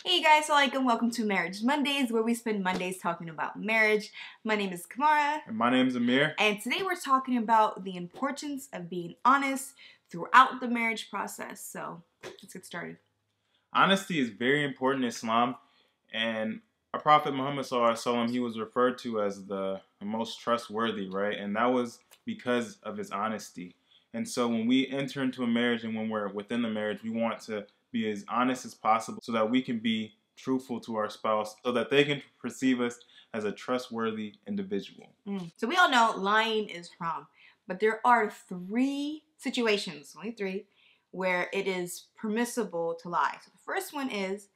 Hey guys, Assalamualaikum. Welcome to Marriage Mondays, where we spend Mondays talking about marriage. My name is Kamara. And my name is Amir. And today we're talking about the importance of being honest throughout the marriage process. So let's get started. Honesty is very important in Islam, and our Prophet Muhammad SAW, he was referred to as the most trustworthy, right? And that was because of his honesty. And so when we enter into a marriage and when we're within the marriage, we want to be as honest as possible so that we can be truthful to our spouse so that they can perceive us as a trustworthy individual. So we all know lying is haram, but there are three situations, only three, where it is permissible to lie. So the first one is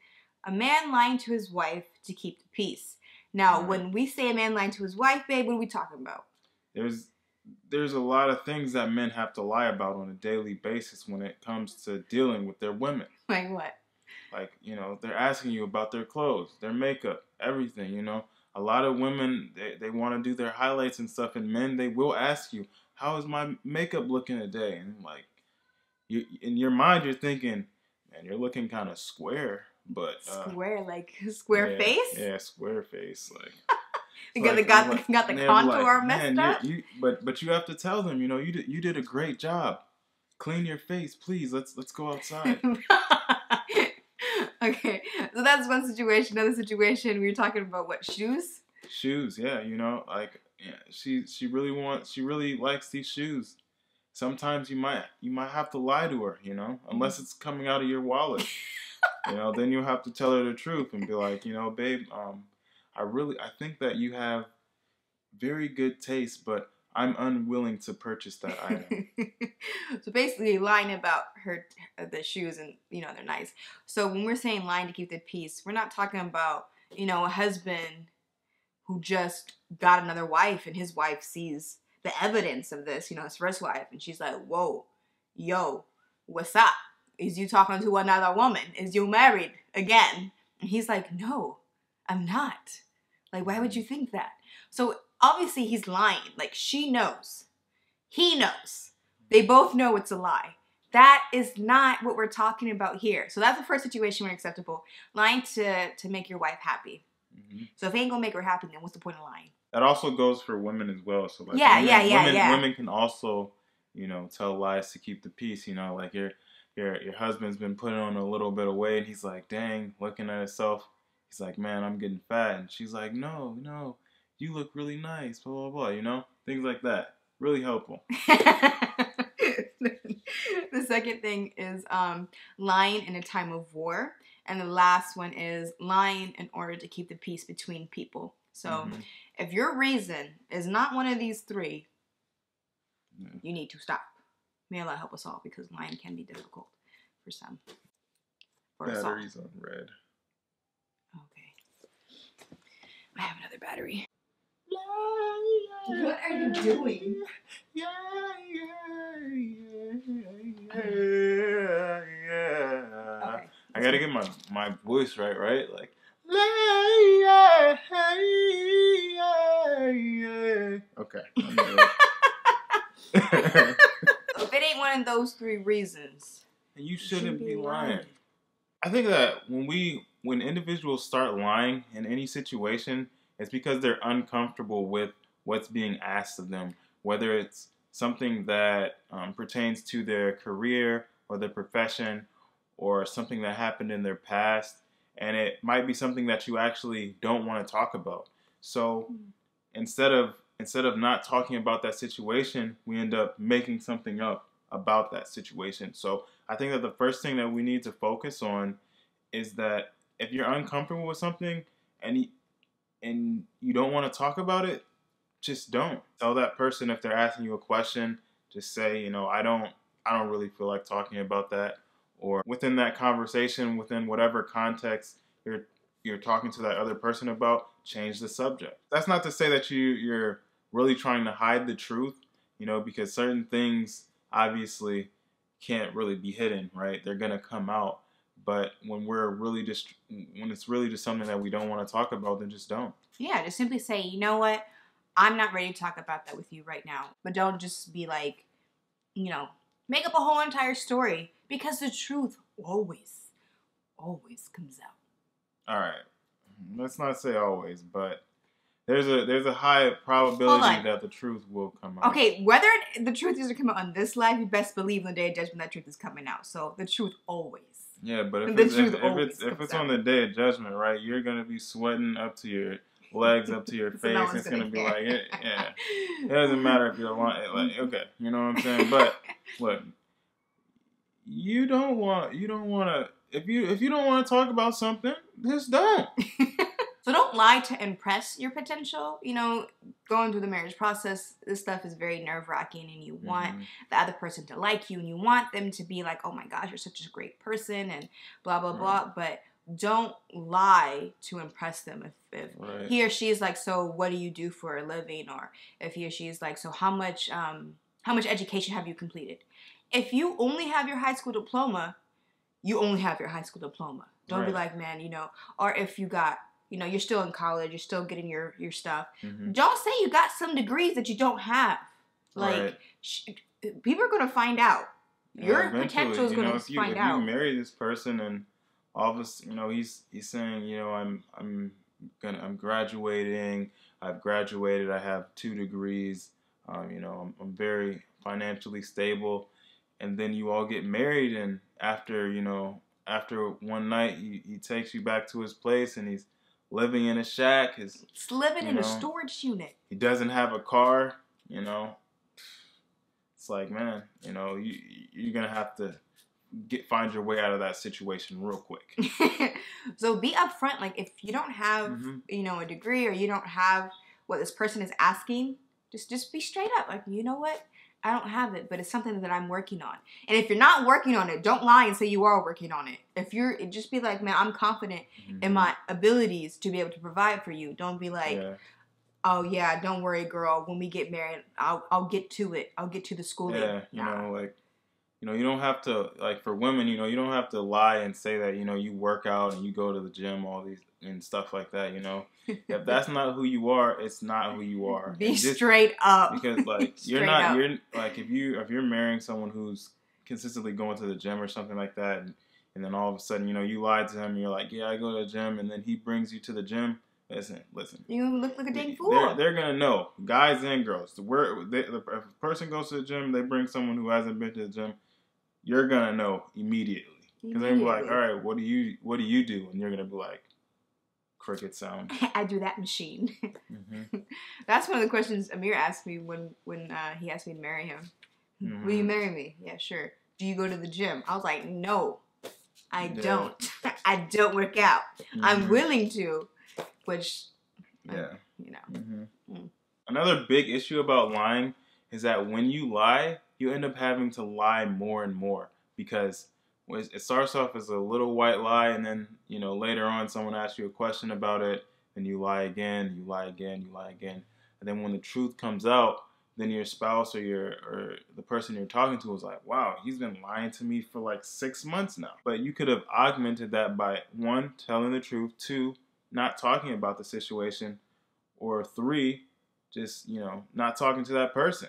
a man lying to his wife to keep the peace. Now, when we say a man lying to his wife, babe, what are we talking about? There's a lot of things that men have to lie about on a daily basis when it comes to dealing with their women. Like what? Like, they're asking you about their clothes, their makeup, everything, A lot of women, they want to do their highlights and stuff, and men, they will ask you, how is my makeup looking today? And like, in your mind, you're thinking, man, you're looking kind of square, but... Square, like square face? Yeah, square face, like... Because they got the contour messed up. But you have to tell them, you did a great job. Clean your face, please. Let's go outside. Okay, so that's one situation. Another situation, we were talking about what, shoes? Shoes, yeah. She really likes these shoes. Sometimes you might have to lie to her, unless it's coming out of your wallet. Then you'll have to tell her the truth and be like, babe, I think that you have very good taste, but I'm unwilling to purchase that item. So basically lying about the shoes and, they're nice. So when we're saying lying to keep the peace, we're not talking about, a husband who just got another wife and his wife sees the evidence of this, his first wife, and she's like, whoa, yo, what's up? Is you talking to another woman? Is you married again? And he's like, no, I'm not. Like, why would you think that? So obviously he's lying. Like, she knows. He knows. They both know it's a lie. That is not what we're talking about here. So that's the first situation where acceptable. Lying to make your wife happy. Mm-hmm. So if it ain't gonna make her happy, then what's the point of lying? That also goes for women as well. So like women can also, tell lies to keep the peace. Like your husband's been putting on a little bit of weight and he's like, dang, looking at himself. He's like, man, I'm getting fat. And she's like, no, you look really nice, blah, blah, blah, Things like that. Really helpful. The second thing is lying in a time of war. And the last one is lying in order to keep the peace between people. So if your reason is not one of these three, you need to stop. May Allah help us all, because lying can be difficult for some. Batteries on red. Okay. I have another battery. What are you doing? Okay. I gotta get my voice right? Like. Okay. If it ain't one of those three reasons, you shouldn't be lying. I think that when individuals start lying in any situation, it's because they're uncomfortable with what's being asked of them, whether it's something that pertains to their career or their profession or something that happened in their past, and it might be something that you actually don't want to talk about. So instead of not talking about that situation, we end up making something up about that situation. So I think that the first thing that we need to focus on is that if you're uncomfortable with something and you don't want to talk about it, just don't. Tell that person if they're asking you a question, just say, I don't really feel like talking about that. Or within that conversation, within whatever context you're talking to that other person about, change the subject. That's not to say that you're really trying to hide the truth, because certain things obviously can't really be hidden, right? They're gonna come out. But when it's really just something that we don't want to talk about, then just don't. Yeah, just simply say, you know what? I'm not ready to talk about that with you right now. But don't just be like, make up a whole entire story, because the truth always comes out. All right. Let's not say always, but there's a high Hold probability on. that the truth will come out. Okay, whether the truth is to come out on this life, you best believe on the day of judgment that truth is coming out. So the truth always. Yeah, but if The it's truth if always it's if comes it's out. on the day of judgment, right? You're gonna be sweating up to your legs, up to your So face. no one's It's gonna be care. like, yeah. It doesn't matter if you're lying. Like, okay, you know what I'm saying? But look, you don't want to. If you don't want to talk about something, just don't. So don't lie to impress your potential. You know, going through the marriage process, this stuff is very nerve-wracking, and you want the other person to like you, and you want them to be like, oh my gosh, you're such a great person, and blah, blah, blah. But don't lie to impress them. If he or she is like, so what do you do for a living? Or if he or she is like, so how much education have you completed? If you only have your high school diploma, you only have your high school diploma. Don't be like, man, you know, or if you got, you know, you're still in college, you're still getting your stuff. Don't say you got some degrees that you don't have. Like, people are going to find out. Your potential is going to find out. If you marry this person and all of a sudden, you know, he's saying, you know, I'm graduating. I've graduated. I have 2 degrees. You know, I'm very financially stable. And then you all get married, and after one night, he takes you back to his place, and he's living in a shack. He's living in a storage unit. He doesn't have a car. You know, it's like, man, you know, you're gonna have to find your way out of that situation real quick. So be upfront. Like, if you don't have you know, a degree, or you don't have what this person is asking, just be straight up. Like, you know what? I don't have it, but it's something that I'm working on. And if you're not working on it, don't lie and say you are working on it. Just be like, man, I'm confident in my abilities to be able to provide for you. Don't be like, oh yeah, don't worry, girl. When we get married, I'll get to it. I'll get to the schooling. Yeah, you know, like, you know, you don't have to, like, for women, you know, you don't have to lie and say that, you know, you work out and you go to the gym, all these and stuff like that, you know. If that's not who you are, it's not who you are. Be straight up. Because, like, you're like, if you're marrying someone who's consistently going to the gym or something like that, and then all of a sudden, you know, you lied to him and you're like, yeah, I go to the gym, and then he brings you to the gym. Listen. You look like a dang fool. They're gonna know, guys and girls. If a person goes to the gym, they bring someone who hasn't been to the gym, you're gonna know immediately. Because they're gonna be like, all right, what do you do? And you're gonna be like, cricket sound. I do that machine. That's one of the questions Amir asked me when he asked me to marry him. Will you marry me? Yeah, sure. Do you go to the gym? I was like, no, I don't. I don't work out. I'm willing to, which, you know. Another big issue about lying is that when you lie, you end up having to lie more and more, because it starts off as a little white lie, and then, you know, later on someone asks you a question about it, and you lie again, you lie again, you lie again. And then when the truth comes out, then your spouse or the person you're talking to is like, wow, he's been lying to me for like 6 months now. But you could have augmented that by 1, telling the truth, 2, not talking about the situation, or 3, just, you know, not talking to that person.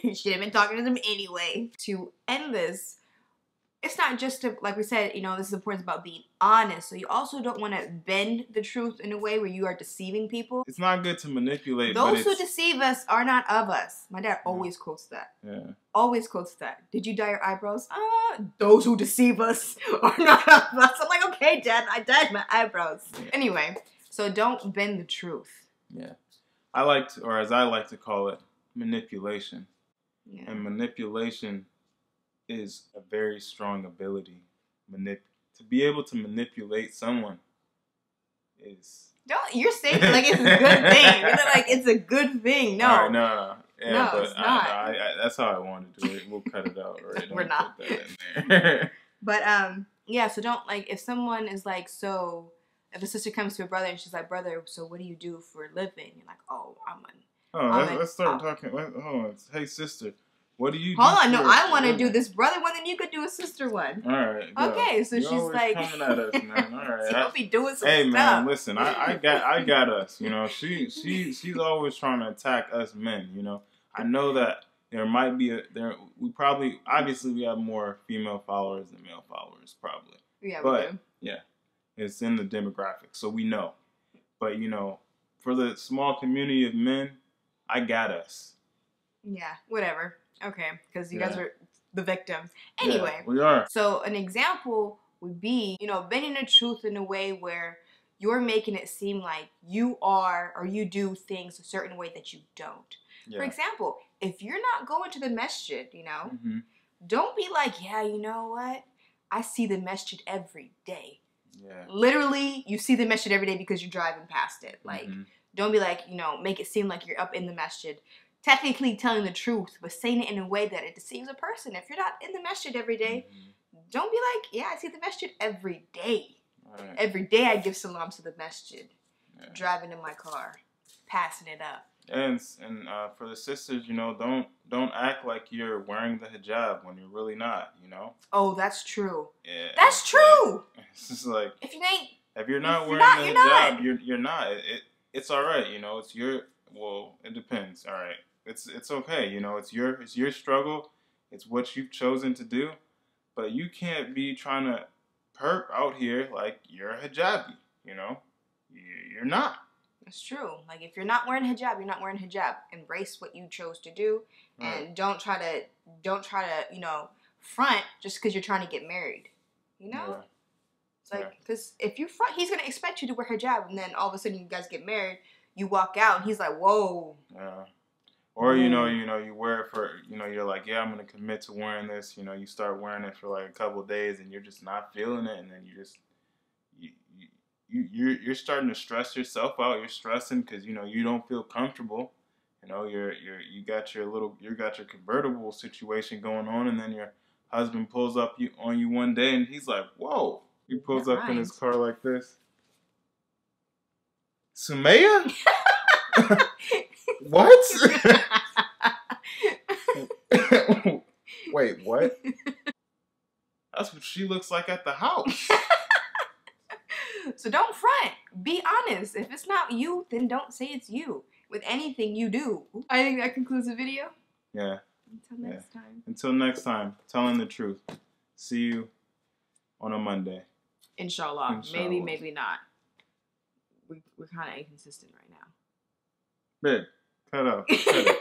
You should have been talking to them anyway. To end this, it's not just to, like we said, you know, this is important about being honest. So you also don't want to bend the truth in a way where you are deceiving people. It's not good to manipulate. Those who deceive us are not of us. My dad always quotes that. Yeah. Always quotes that. Did you dye your eyebrows? Those who deceive us are not of us. I'm like, okay, Dad, I dyed my eyebrows. Yeah. Anyway, so don't bend the truth. Yeah. As I like to call it, manipulation. Yeah. And manipulation is a very strong ability. To be able to manipulate someone is... You're saying it like it's a good thing. You're like, it's a good thing. No. All right, no. Yeah, no, but it's not. I that's how I wanted to do it. We'll cut it out. Right? We're not. Put that in there. But, yeah, so don't, like, if someone is like, so... If a sister comes to a brother and she's like, brother, so what do you do for a living? You're like, oh, let's start talking. Hold on. Hey, sister, what do you do? Hold on. No, I want to do this brother one, then you could do a sister one. All right. Go. Okay, so You're she's like... coming at us, man. All right. She'll be doing some stuff. Hey, man, listen. I got us. You know, she's always trying to attack us men, you know. I know that there might be we probably, obviously we have more female followers than male followers, probably. Yeah, but, we do. Yeah, it's in the demographics, so we know. But, you know, for the small community of men, I got us. Yeah, whatever. Okay, because you guys are the victims. Anyway, we are. So an example would be, you know, bending the truth in a way where you're making it seem like you are or you do things a certain way that you don't. Yeah. For example, if you're not going to the masjid, you know, don't be like, yeah, you know what? I see the masjid every day. Yeah. Literally, you see the masjid every day because you're driving past it. Like, don't be like, you know, make it seem like you're up in the masjid. Technically telling the truth, but saying it in a way that it deceives a person. If you're not in the masjid every day, don't be like, yeah, I see the masjid every day. Right. Every day I give salam to the masjid. Yeah. Driving in my car, passing it up. And for the sisters, you know, don't act like you're wearing the hijab when you're really not, you know? Oh, that's true. Yeah. That's true. It's just like, if you're not wearing the hijab, you're not. It's all right, you know. It's your, well, it depends. All right. It's okay, you know, it's your struggle, it's what you've chosen to do, but you can't be trying to perp out here like you're a hijabi, you know? You're not. That's true. Like, if you're not wearing hijab, you're not wearing hijab. Embrace what you chose to do, and don't try to, you know, front just because you're trying to get married, you know? Yeah. It's like, because if you front, he's going to expect you to wear hijab, and then all of a sudden you guys get married, you walk out, and he's like, whoa. Yeah. Or, you know, you wear it for, you know, you're like, yeah, I'm going to commit to wearing this. You know, you start wearing it for like a couple of days and you're just not feeling it. And then you're starting to stress yourself out. You're stressing because, you know, you don't feel comfortable. You know, you got your convertible situation going on. And then your husband pulls up on you one day and he's like, whoa. He pulls up in his car like this. Sumaya? What? Wait, what? That's what she looks like at the house. So don't front. Be honest. If it's not you, then don't say it's you. With anything you do. I think that concludes the video. Yeah. Until next time. Until next time. Telling the truth. See you on a Monday. Inshallah. Maybe, maybe not. We're kind of inconsistent right now. Babe, cut out. Cut it.